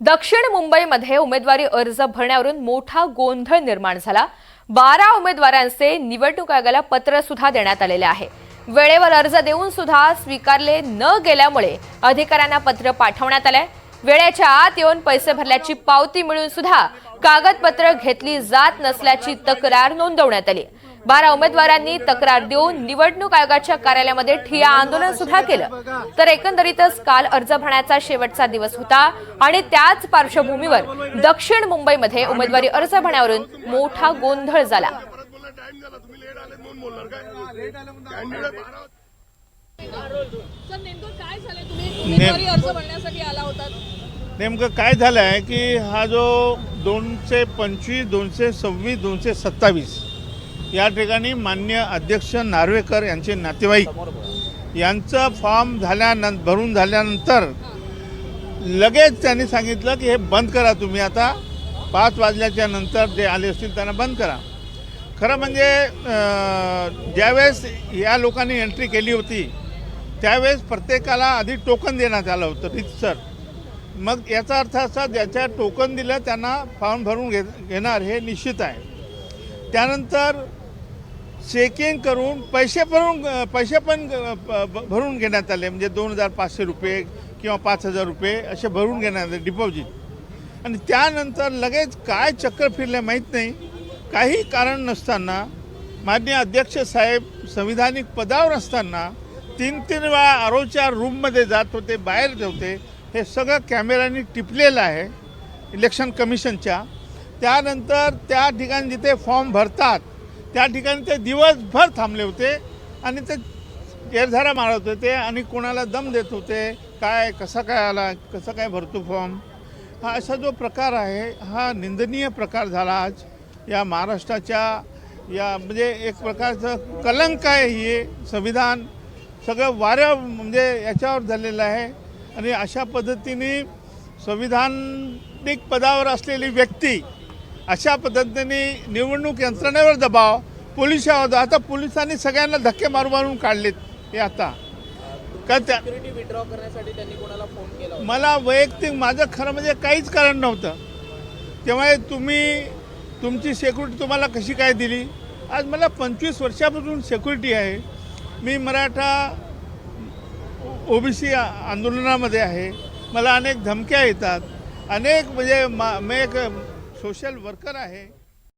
दक्षिण मुंबईमध्ये उमेदवारी अर्ज भरण्यावरून मोठा गोंधळ निर्माण झाला। 12 उमेदवारांचे निवडणूक आयोगाला पत्र सुद्धा देण्यात आलेले आहे। वेळेवर अर्ज देऊन सुद्धा स्वीकारले न गेल्यामुळे अधिकाऱ्यांना पत्र पाठवण्यात आले। वेळेच्या आत येऊन पैसे भरल्याची पावती मिळून सुद्धा कागदपत्र घेतली जात नसल्याची तक्रार नोंदवण्यात आली। 12 उमेदवारांनी तक्रार देऊन निवडणूक आयोगाच्या कार्यालयामध्ये ठिय्या आंदोलन सुद्धा केलं। तर एकंदरीतच काल अर्ज भरण्याचा शेवटचा दिवस होता आणि त्याच पार्श्वभूमीवर दक्षिण मुंबईमध्ये उमेदवारी अर्ज भरण्यावरून मोठा गोंधळ झाला। नेमकं काय झालं आहे की हा जो 225, 226, 227 या ठिकाणी मान्य अध्यक्ष नार्वेकर यांचे नातेवाईक यांचा फॉर्म भरून झाल्यानंतर लगेच त्यांनी सांगितलं की हे बंद करा, तुम्ही आता 5 वाजल्याच्या नंतर जे आले असतील त्यांना बंद करा। खरं म्हणजे ज्यावेळेस या लोकांनी एंट्री केली होती त्यावेळेस प्रत्येकाला आधी टोकन देण्यात आलं होतं रीतसर। मग याचा अर्थ असा, ज्याच्या टोकन दिलं त्यांना फॉर्म भरून घेणार हे निश्चित आहे। त्यानंतर चेकिंग करून पैसे पण भरून घेण्यात आले, म्हणजे 2500 रुपये किंवा 5000 रुपये असे भरून घेण्यात आले डिपॉझिट। आणि त्यानंतर लगेच काय चक्कर फिरले माहीत नाही, काही कारण नसताना माननीय अध्यक्ष साहेब संविधानिक पदावर असताना 3-3 वेळा आरोच्या रूममध्ये जात होते, बाहेर होते। हे सगळं कॅमेऱ्यानी टिपलेलं आहे इलेक्शन कमिशनच्या। त्यानंतर त्या ठिकाणी जिथे फॉर्म भरतात त्या ठिकाणी ते दिवसभर थांबले होते आणि ते गेरझारा मारत होते आणि कोणाला दम देत होते, काय कसा काय आला, कसं काय भरतो फॉर्म। हा असा जो प्रकार आहे हा निंदनीय प्रकार झाला आज या महाराष्ट्राच्या, या म्हणजे एक प्रकारचं कलंक आहे। हे संविधान सगळं वाऱ्या म्हणजे याच्यावर झालेलं आहे आणि अशा पद्धतीने संविधानिक पदावर असलेली व्यक्ती अशा पद्धतीने निवडणूक यंत्रणेवर दबाव, पोलिसावर, आता पोलिसांनी सगळ्यांना धक्के मारून काढलेत। हे आता का त्या विड्रॉ करण्यासाठी त्यांनी कोणाला फोन केला? मला वैयक्तिक माझं खरं म्हणजे काहीच कारण नव्हतं। त्यामुळे तुमची सिक्युरिटी तुम्हाला कशी काय दिली? आज मला 25 वर्षापासून सिक्युरिटी आहे। मी मराठा ओबीसी आंदोलनामध्ये आहे, मला अनेक धमक्या येतात, अनेक म्हणजे मी एक सोशल वर्कर आहे।